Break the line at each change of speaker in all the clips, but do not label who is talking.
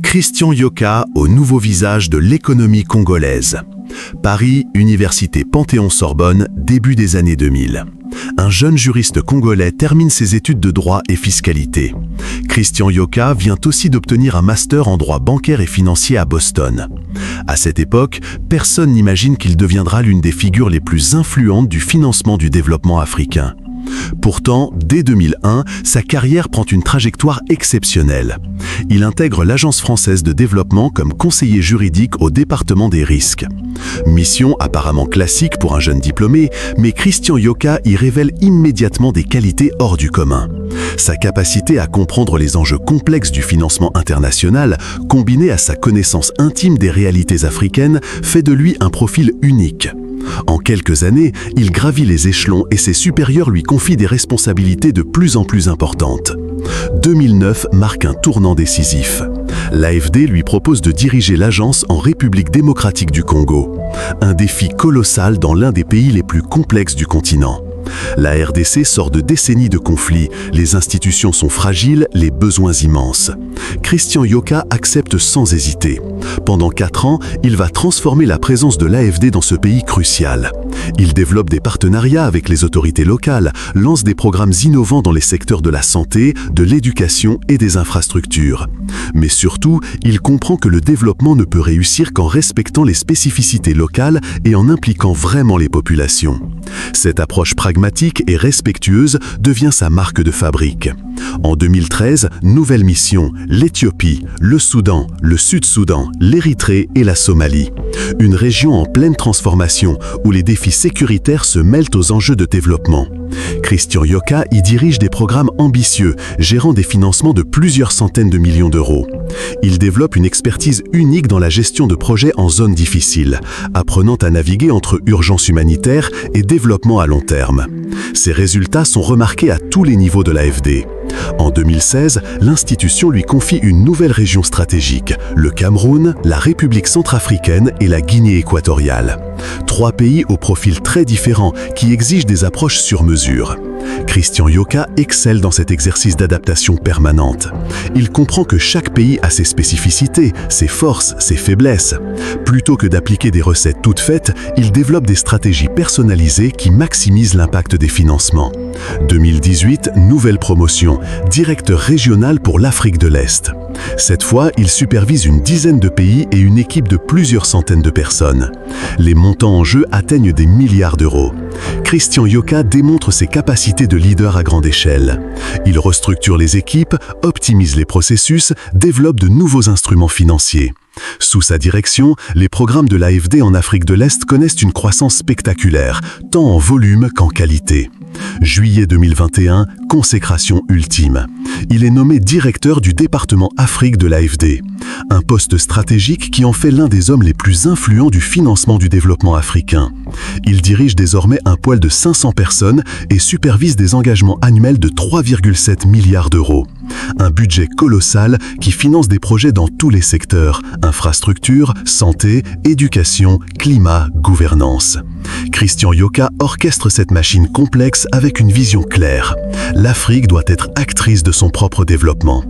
Christian Yoka au nouveau visage de l'économie congolaise. Paris, Université Panthéon-Sorbonne, début des années 2000. Un jeune juriste congolais termine ses études de droit et fiscalité. Christian Yoka vient aussi d'obtenir un master en droit bancaire et financier à Boston. À cette époque, personne n'imagine qu'il deviendra l'une des figures les plus influentes du financement du développement africain. Pourtant, dès 2001, sa carrière prend une trajectoire exceptionnelle. Il intègre l'Agence française de développement comme conseiller juridique au département des risques. Mission apparemment classique pour un jeune diplômé, mais Christian Yoka y révèle immédiatement des qualités hors du commun. Sa capacité à comprendre les enjeux complexes du financement international, combinée à sa connaissance intime des réalités africaines, fait de lui un profil unique. En quelques années, il gravit les échelons et ses supérieurs lui confient des responsabilités de plus en plus importantes. 2009 marque un tournant décisif. L'AFD lui propose de diriger l'agence en République démocratique du Congo. Un défi colossal dans l'un des pays les plus complexes du continent. La RDC sort de décennies de conflits, les institutions sont fragiles, les besoins immenses. Christian Yoka accepte sans hésiter. Pendant 4 ans, il va transformer la présence de l'AFD dans ce pays crucial. Il développe des partenariats avec les autorités locales, lance des programmes innovants dans les secteurs de la santé, de l'éducation et des infrastructures. Mais surtout, il comprend que le développement ne peut réussir qu'en respectant les spécificités locales et en impliquant vraiment les populations. Cette approche pragmatique et respectueuse devient sa marque de fabrique. En 2013, nouvelle mission, l'Éthiopie, le Soudan, le Sud-Soudan, l'Érythrée et la Somalie. Une région en pleine transformation où les défis sécuritaires se mêlent aux enjeux de développement. Christian Yoka y dirige des programmes ambitieux, gérant des financements de plusieurs centaines de millions d'euros. Il développe une expertise unique dans la gestion de projets en zones difficiles, apprenant à naviguer entre urgence humanitaire et développement à long terme. Ses résultats sont remarqués à tous les niveaux de l'AFD. En 2016, l'institution lui confie une nouvelle région stratégique, le Cameroun, la République centrafricaine et la Guinée équatoriale. 3 pays au profil très différent qui exigent des approches sur mesure. Christian Yoka excelle dans cet exercice d'adaptation permanente. Il comprend que chaque pays a ses spécificités, ses forces, ses faiblesses. Plutôt que d'appliquer des recettes toutes faites, il développe des stratégies personnalisées qui maximisent l'impact des financements. 2018, nouvelle promotion, directeur régional pour l'Afrique de l'Est. Cette fois, il supervise une dizaine de pays et une équipe de plusieurs centaines de personnes. Les montants en jeu atteignent des milliards d'euros. Christian Yoka démontre ses capacités de leader à grande échelle. Il restructure les équipes, optimise les processus, développe de nouveaux instruments financiers. Sous sa direction, les programmes de l'AFD en Afrique de l'Est connaissent une croissance spectaculaire, tant en volume qu'en qualité. Juillet 2021, consécration ultime. Il est nommé directeur du département Afrique de l'AFD. Un poste stratégique qui en fait l'un des hommes les plus influents du financement du développement africain. Il dirige désormais un pôle de 500 personnes et supervise des engagements annuels de 3,7 milliards d'euros. Un budget colossal qui finance des projets dans tous les secteurs, infrastructures, santé, éducation, climat, gouvernance. Christian Yoka orchestre cette machine complexe avec une vision claire. L'Afrique doit être actrice de son propre développement.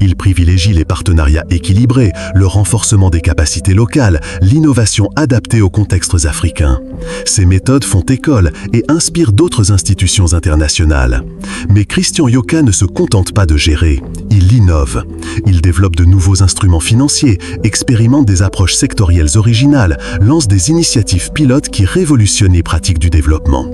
Il privilégie les partenariats équilibrés, le renforcement des capacités locales, l'innovation adaptée aux contextes africains. Ces méthodes font école et inspirent d'autres institutions internationales. Mais Christian Yoka ne se contente pas de gérer, il innove. Il développe de nouveaux instruments financiers, expérimente des approches sectorielles originales, lance des initiatives pilotes qui révolutionnent les pratiques du développement.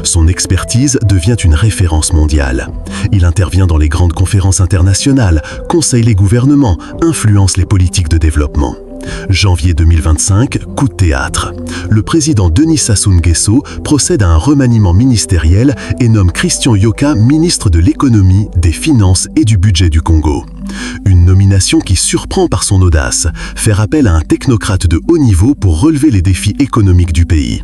Son expertise devient une référence mondiale. Il intervient dans les grandes conférences internationales, conseille les gouvernements, influence les politiques de développement. Janvier 2025, coup de théâtre. Le président Denis Sassou Nguesso procède à un remaniement ministériel et nomme Christian Yoka ministre de l'économie, des finances et du budget du Congo. Une nomination qui surprend par son audace, faire appel à un technocrate de haut niveau pour relever les défis économiques du pays.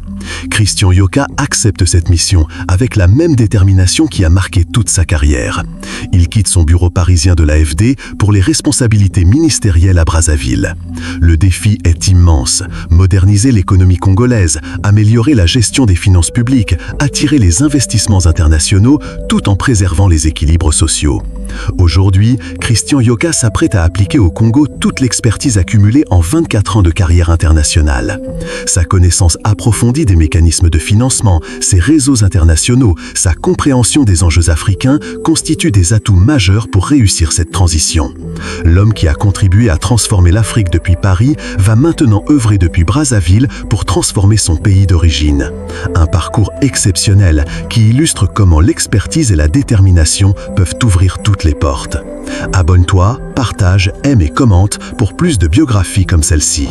Christian Yoka accepte cette mission avec la même détermination qui a marqué toute sa carrière. Il quitte son bureau parisien de l'AFD pour les responsabilités ministérielles à Brazzaville. Le défi est immense, moderniser l'économie congolaise, améliorer la gestion des finances publiques, attirer les investissements internationaux tout en préservant les équilibres sociaux. Aujourd'hui, Christian Yoka s'apprête à appliquer au Congo toute l'expertise accumulée en 24 ans de carrière internationale. Sa connaissance approfondie des mécanismes de financement, ses réseaux internationaux, sa compréhension des enjeux africains constituent des atouts majeurs pour réussir cette transition. L'homme qui a contribué à transformer l'Afrique depuis Paris va maintenant œuvrer depuis Brazzaville pour transformer son pays d'origine. Un parcours exceptionnel qui illustre comment l'expertise et la détermination peuvent ouvrir toutes les portes. Abonne-toi, partage, aime et commente pour plus de biographies comme celle-ci.